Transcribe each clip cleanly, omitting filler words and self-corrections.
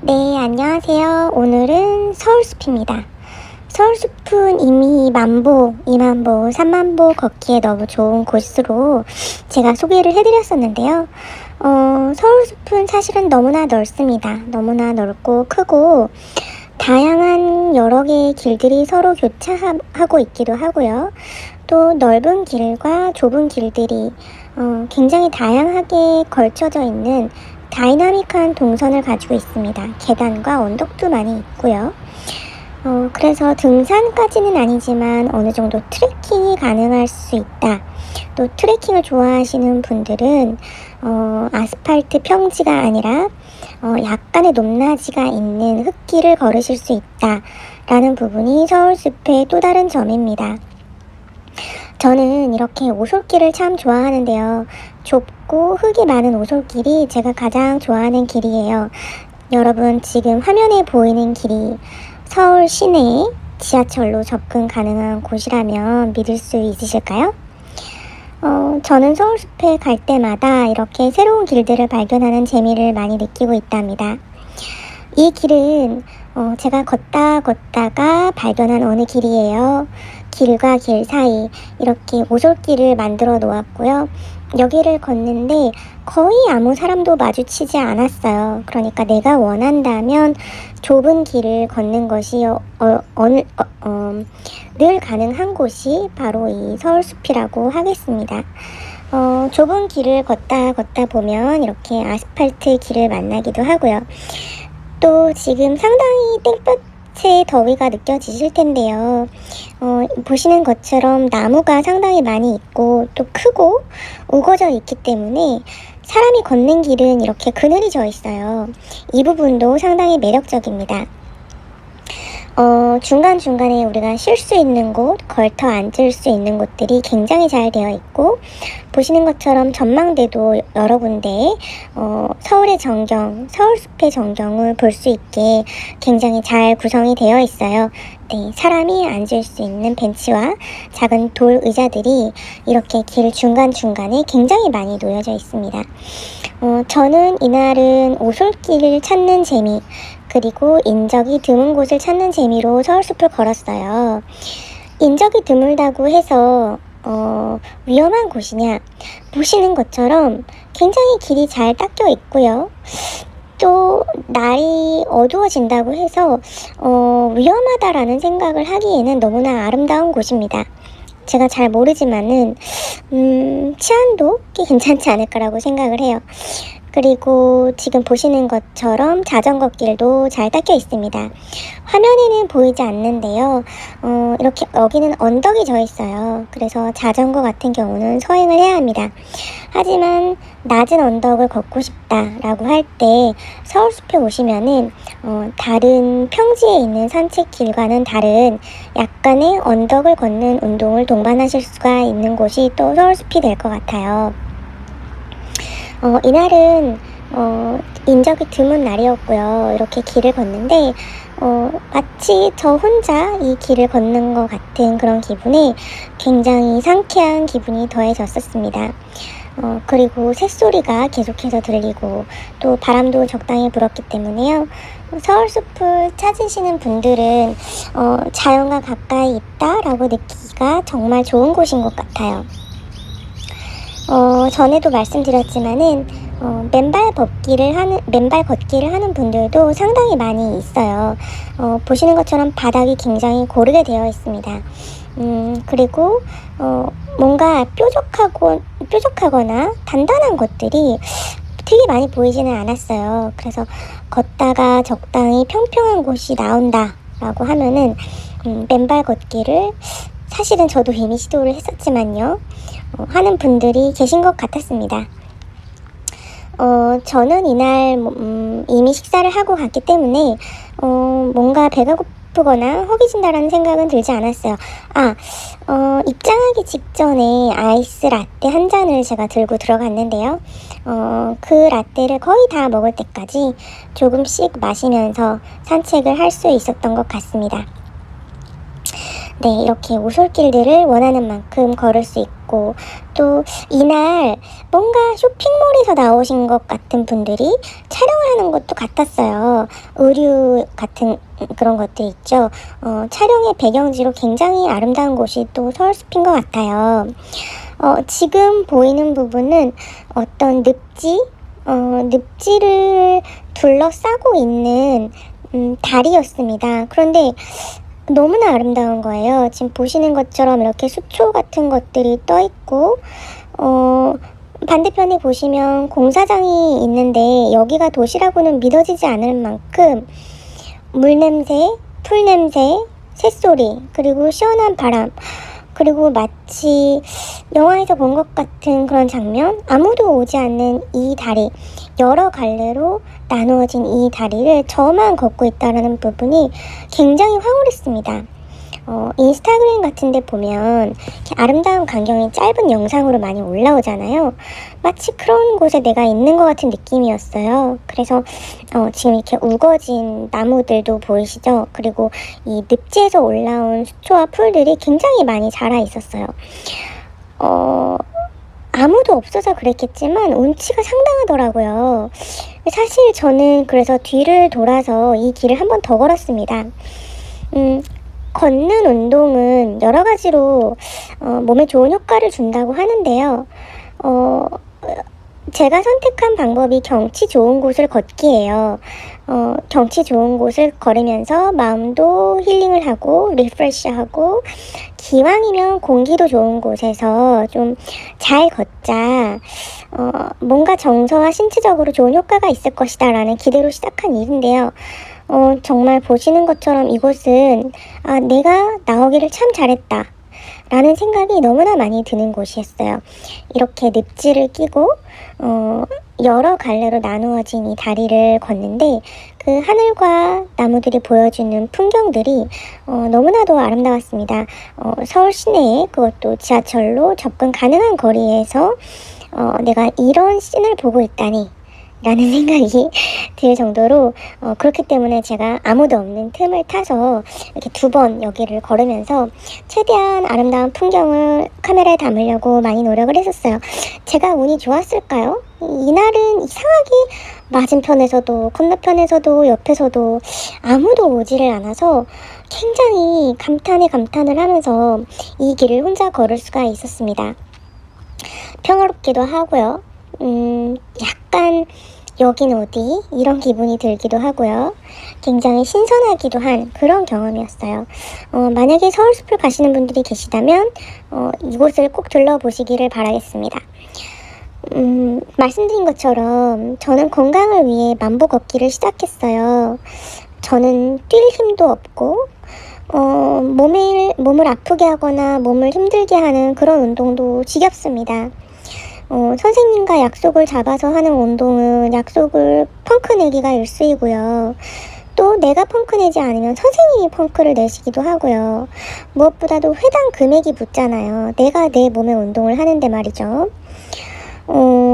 네, 안녕하세요. 오늘은 서울숲입니다. 서울숲은 이미 10,000보, 20,000보, 30,000보 걷기에 너무 좋은 곳으로 제가 소개를 해드렸었는데요. 서울숲은 사실은 너무나 넓습니다. 너무나 넓고 크고 다양한 여러 개의 길들이 서로 교차하고 있기도 하고요. 또 넓은 길과 좁은 길들이 굉장히 다양하게 걸쳐져 있는 다이나믹한 동선을 가지고 있습니다. 계단과 언덕도 많이 있고요. 그래서 등산까지는 아니지만 어느 정도 트레킹이 가능할 수 있다. 또 트레킹을 좋아하시는 분들은 아스팔트 평지가 아니라 약간의 높낮이가 있는 흙길을 걸으실 수 있다 라는 부분이 서울숲의 또 다른 점입니다. 저는 이렇게 오솔길을 참 좋아하는데요. 좁고 흙이 많은 오솔길이 제가 가장 좋아하는 길이에요. 여러분, 지금 화면에 보이는 길이 서울 시내 지하철로 접근 가능한 곳이라면 믿을 수 있으실까요? 저는 서울숲에 갈 때마다 이렇게 새로운 길들을 발견하는 재미를 많이 느끼고 있답니다. 이 길은 제가 걷다가 발견한 어느 길이에요. 길과 길 사이 이렇게 오솔길을 만들어 놓았고요. 여기를 걷는데 거의 아무 사람도 마주치지 않았어요. 그러니까 내가 원한다면 좁은 길을 걷는 것이 늘 가능한 곳이 바로 이 서울숲이라고 하겠습니다. 좁은 길을 걷다 보면 이렇게 아스팔트 길을 만나기도 하고요. 또 지금 상당히 땡볕의 더위가 느껴지실 텐데요. 보시는 것처럼 나무가 상당히 많이 있고 또 크고 우거져 있기 때문에 사람이 걷는 길은 이렇게 그늘이 져 있어요. 이 부분도 상당히 매력적입니다. 중간중간에 우리가 쉴 수 있는 곳, 걸터 앉을 수 있는 곳들이 굉장히 잘 되어 있고, 보시는 것처럼 전망대도 여러 군데 서울의 전경, 서울숲의 전경을 볼 수 있게 굉장히 잘 구성이 되어 있어요. 네, 사람이 앉을 수 있는 벤치와 작은 돌 의자들이 이렇게 길 중간중간에 굉장히 많이 놓여져 있습니다. 저는 이날은 오솔길을 찾는 재미, 그리고 인적이 드문 곳을 찾는 재미로 서울숲을 걸었어요. 인적이 드물다고 해서 위험한 곳이냐? 보시는 것처럼 굉장히 길이 잘 닦여 있고요. 또 날이 어두워진다고 해서 위험하다라는 생각을 하기에는 너무나 아름다운 곳입니다. 제가 잘 모르지만은 치안도 꽤 괜찮지 않을까라고 생각을 해요. 그리고 지금 보시는 것처럼 자전거 길도 잘 닦여 있습니다. 화면에는 보이지 않는데요. 이렇게 여기는 언덕이 져 있어요. 그래서 자전거 같은 경우는 서행을 해야 합니다. 하지만 낮은 언덕을 걷고 싶다라고 할 때 서울숲에 오시면은 다른 평지에 있는 산책길과는 다른 약간의 언덕을 걷는 운동을 동반하실 수가 있는 곳이 또 서울숲이 될 것 같아요. 이날은 인적이 드문 날이었고요. 이렇게 길을 걷는데 마치 저 혼자 이 길을 걷는 것 같은 그런 기분에 굉장히 상쾌한 기분이 더해졌었습니다. 그리고 새소리가 계속해서 들리고 또 바람도 적당히 불었기 때문에요. 서울숲을 찾으시는 분들은 자연과 가까이 있다라고 느끼기가 정말 좋은 곳인 것 같아요. 전에도 말씀드렸지만은 맨발 걷기를 하는 분들도 상당히 많이 있어요. 보시는 것처럼 바닥이 굉장히 고르게 되어 있습니다. 그리고 뭔가 뾰족하거나 단단한 것들이 되게 많이 보이지는 않았어요. 그래서 걷다가 적당히 평평한 곳이 나온다라고 하면은 맨발 걷기를 사실은 저도 이미 시도를 했었지만요. 하는 분들이 계신 것 같았습니다. 저는 이날 이미 식사를 하고 갔기 때문에 뭔가 배가 고프거나 허기진다라는 생각은 들지 않았어요. 입장하기 직전에 아이스 라떼 한 잔을 제가 들고 들어갔는데요. 그 라떼를 거의 다 먹을 때까지 조금씩 마시면서 산책을 할 수 있었던 것 같습니다. 네, 이렇게 오솔길들을 원하는 만큼 걸을 수 있고 또 이날 뭔가 쇼핑몰에서 나오신 것 같은 분들이 촬영을 하는 것도 같았어요. 의류 같은 그런 것들 있죠. 촬영의 배경지로 굉장히 아름다운 곳이 또 서울숲인 것 같아요. 지금 보이는 부분은 어떤 늪지를 둘러싸고 있는 다리였습니다. 그런데 너무나 아름다운 거예요. 지금 보시는 것처럼 이렇게 수초 같은 것들이 떠 있고, 반대편에 보시면 공사장이 있는데 여기가 도시라고는 믿어지지 않을 만큼 물냄새, 풀냄새, 새소리, 그리고 시원한 바람, 그리고 마치 영화에서 본 것 같은 그런 장면, 아무도 오지 않는 이 다리, 여러 갈래로 나누어진 이 다리를 저만 걷고 있다는 부분이 굉장히 황홀했습니다. 인스타그램 같은 데 보면 이렇게 아름다운 광경이 짧은 영상으로 많이 올라오잖아요. 마치 그런 곳에 내가 있는 것 같은 느낌이었어요. 그래서 지금 이렇게 우거진 나무들도 보이시죠? 그리고 이 늪지에서 올라온 수초와 풀들이 굉장히 많이 자라 있었어요. 아무도 없어서 그랬겠지만 운치가 상당하더라고요. 사실 저는 그래서 뒤를 돌아서 이 길을 한 번 더 걸었습니다. 걷는 운동은 여러 가지로 몸에 좋은 효과를 준다고 하는데요. 제가 선택한 방법이 경치 좋은 곳을 걷기예요. 경치 좋은 곳을 걸으면서 마음도 힐링을 하고 리프레시하고, 기왕이면 공기도 좋은 곳에서 좀 잘 걷자, 뭔가 정서와 신체적으로 좋은 효과가 있을 것이다 라는 기대로 시작한 일인데요. 정말 보시는 것처럼 이곳은 내가 나오기를 참 잘했다 라는 생각이 너무나 많이 드는 곳이었어요. 이렇게 늪지를 끼고 여러 갈래로 나누어진 이 다리를 걷는데, 그 하늘과 나무들이 보여주는 풍경들이 너무나도 아름다웠습니다. 서울 시내에, 그것도 지하철로 접근 가능한 거리에서 내가 이런 씬을 보고 있다니 라는 생각이 들 정도로, 그렇기 때문에 제가 아무도 없는 틈을 타서 이렇게 2번 여기를 걸으면서 최대한 아름다운 풍경을 카메라에 담으려고 많이 노력을 했었어요. 제가 운이 좋았을까요? 이날은 이상하게 맞은편에서도 건너편에서도 옆에서도 아무도 오지를 않아서 굉장히 감탄을 하면서 이 길을 혼자 걸을 수가 있었습니다. 평화롭기도 하고요. 약간 여긴 어디? 이런 기분이 들기도 하고요. 굉장히 신선하기도 한 그런 경험이었어요. 만약에 서울숲을 가시는 분들이 계시다면 이곳을 꼭 들러보시기를 바라겠습니다. 말씀드린 것처럼 저는 건강을 위해 만보 걷기를 시작했어요. 저는 뛸 힘도 없고 몸을 아프게 하거나 몸을 힘들게 하는 그런 운동도 지겹습니다. 선생님과 약속을 잡아서 하는 운동은 약속을 펑크내기가 일쑤이고요. 또 내가 펑크내지 않으면 선생님이 펑크를 내시기도 하고요. 무엇보다도 회당 금액이 붙잖아요. 내가 내 몸의 운동을 하는데 말이죠.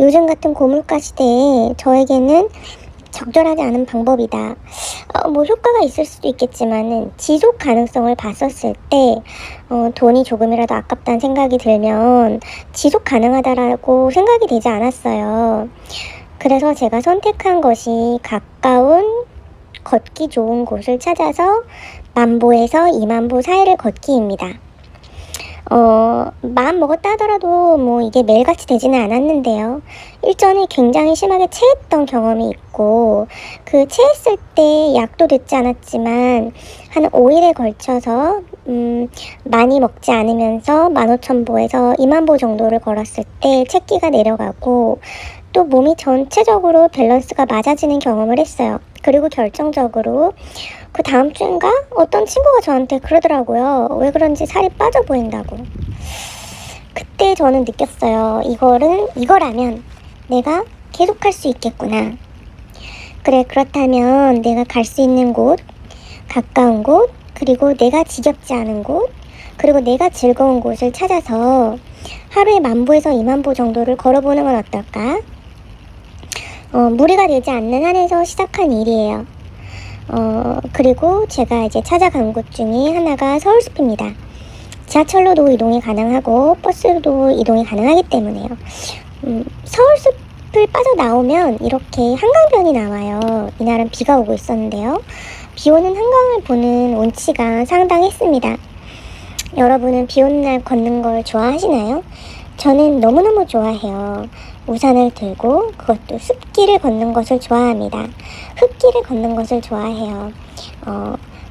요즘 같은 고물가 시대에 저에게는 적절하지 않은 방법이다. 효과가 있을 수도 있겠지만은 지속 가능성을 봤었을 때 돈이 조금이라도 아깝다는 생각이 들면 지속 가능하다라고 생각이 되지 않았어요. 그래서 제가 선택한 것이 가까운 걷기 좋은 곳을 찾아서 10,000보에서 20,000보 사이를 걷기입니다. 마음 먹었다 하더라도 이게 매일같이 되지는 않았는데요. 일전에 굉장히 심하게 체했던 경험이 있고, 그 체했을 때 약도 듣지 않았지만 한 5일에 걸쳐서 많이 먹지 않으면서 15,000보에서 20,000보 정도를 걸었을 때 체기가 내려가고, 또 몸이 전체적으로 밸런스가 맞아지는 경험을 했어요. 그리고 결정적으로 그 다음 주인가 어떤 친구가 저한테 그러더라고요. 왜 그런지 살이 빠져 보인다고. 그때 저는 느꼈어요. 이거라면 내가 계속할 수 있겠구나. 그래, 그렇다면 내가 갈 수 있는 곳, 가까운 곳, 그리고 내가 지겹지 않은 곳, 그리고 내가 즐거운 곳을 찾아서 하루에 10,000보에서 20,000보 정도를 걸어보는 건 어떨까? 무리가 되지 않는 한에서 시작한 일이에요. 그리고 제가 이제 찾아간 곳 중에 하나가 서울숲입니다. 지하철로도 이동이 가능하고 버스로도 이동이 가능하기 때문에요. 서울숲을 빠져나오면 이렇게 한강변이 나와요. 이날은 비가 오고 있었는데요. 비 오는 한강을 보는 운치가 상당했습니다. 여러분은 비 오는 날 걷는 걸 좋아하시나요? 저는 너무너무 좋아해요. 우산을 들고 그것도 숲길을 걷는 것을 좋아합니다. 흙길을 걷는 것을 좋아해요.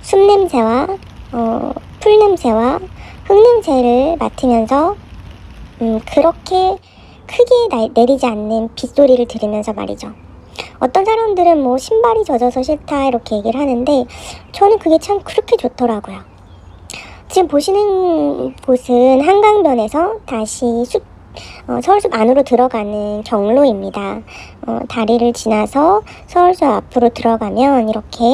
숲 냄새와 풀 냄새와 흙 냄새를 맡으면서 그렇게 크게 내리지 않는 빗소리를 들으면서 말이죠. 어떤 사람들은 뭐 신발이 젖어서 싫다 이렇게 얘기를 하는데 저는 그게 참 그렇게 좋더라고요. 지금 보시는 곳은 한강변에서 다시 서울숲 안으로 들어가는 경로입니다. 다리를 지나서 서울숲 앞으로 들어가면 이렇게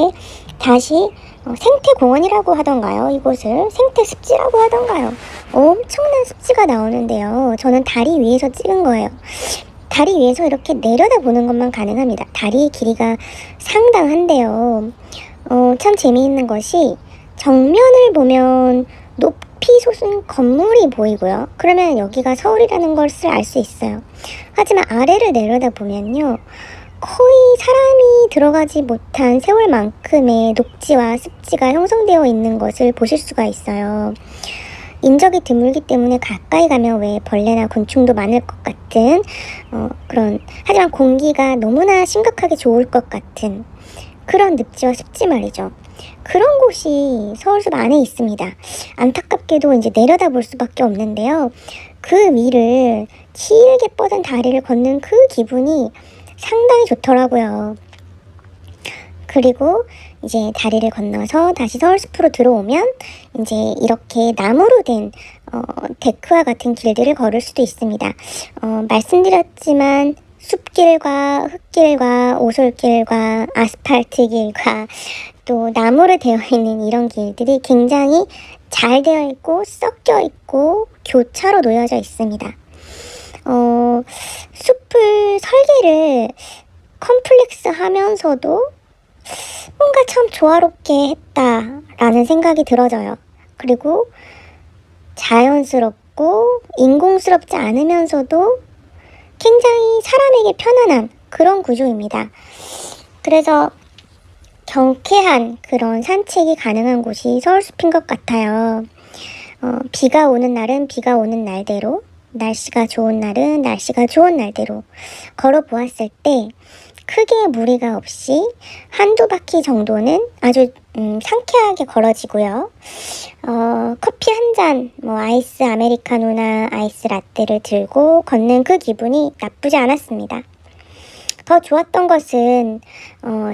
다시 생태공원이라고 하던가요? 이곳을 생태습지라고 하던가요? 엄청난 습지가 나오는데요. 저는 다리 위에서 찍은 거예요. 다리 위에서 이렇게 내려다보는 것만 가능합니다. 다리의 길이가 상당한데요. 참 재미있는 것이 정면을 보면 높이 솟은 건물이 보이고요. 그러면 여기가 서울이라는 것을 알 수 있어요. 하지만 아래를 내려다보면요. 거의 사람이 들어가지 못한 세월만큼의 녹지와 습지가 형성되어 있는 것을 보실 수가 있어요. 인적이 드물기 때문에 가까이 가면 왜 벌레나 곤충도 많을 것 같은 하지만 공기가 너무나 심각하게 좋을 것 같은 그런 늪지와 습지 말이죠. 그런 곳이 서울숲 안에 있습니다. 안타깝게도 이제 내려다볼 수밖에 없는데요. 그 위를 길게 뻗은 다리를 걷는 그 기분이 상당히 좋더라고요. 그리고 이제 다리를 건너서 다시 서울숲으로 들어오면 이제 이렇게 나무로 된 데크와 같은 길들을 걸을 수도 있습니다. 말씀드렸지만 숲길과 흙길과 오솔길과 아스팔트 길과 또 나무로 되어 있는 이런 길들이 굉장히 잘 되어 있고 섞여 있고 교차로 놓여져 있습니다. 숲을 설계를 컴플렉스 하면서도 뭔가 참 조화롭게 했다라는 생각이 들어져요. 그리고 자연스럽고 인공스럽지 않으면서도 굉장히 사람에게 편안한 그런 구조입니다. 그래서 경쾌한 그런 산책이 가능한 곳이 서울숲인 것 같아요. 비가 오는 날은 비가 오는 날대로, 날씨가 좋은 날은 날씨가 좋은 날대로 걸어보았을 때 크게 무리가 없이 한두 바퀴 정도는 아주 상쾌하게 걸어지고요. 커피 한 잔, 아이스 아메리카노나 아이스 라떼를 들고 걷는 그 기분이 나쁘지 않았습니다. 더 좋았던 것은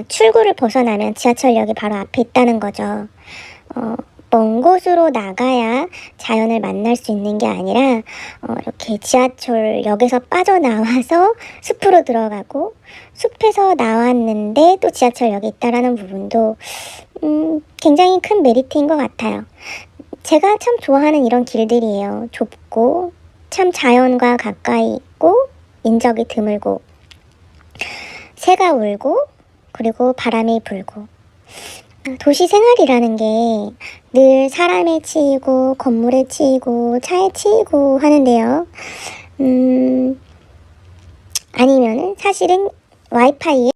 출구를 벗어나면 지하철역이 바로 앞에 있다는 거죠. 먼 곳으로 나가야 자연을 만날 수 있는 게 아니라 이렇게 지하철역에서 빠져나와서 숲으로 들어가고 숲에서 나왔는데 또 지하철역에 있다라는 부분도 굉장히 큰 메리트인 것 같아요. 제가 참 좋아하는 이런 길들이에요. 좁고 참 자연과 가까이 있고 인적이 드물고 새가 울고 그리고 바람이 불고 도시 생활이라는 게 늘 사람에 치이고 건물에 치이고 차에 치이고 하는데요. 아니면은 사실은 와이파이에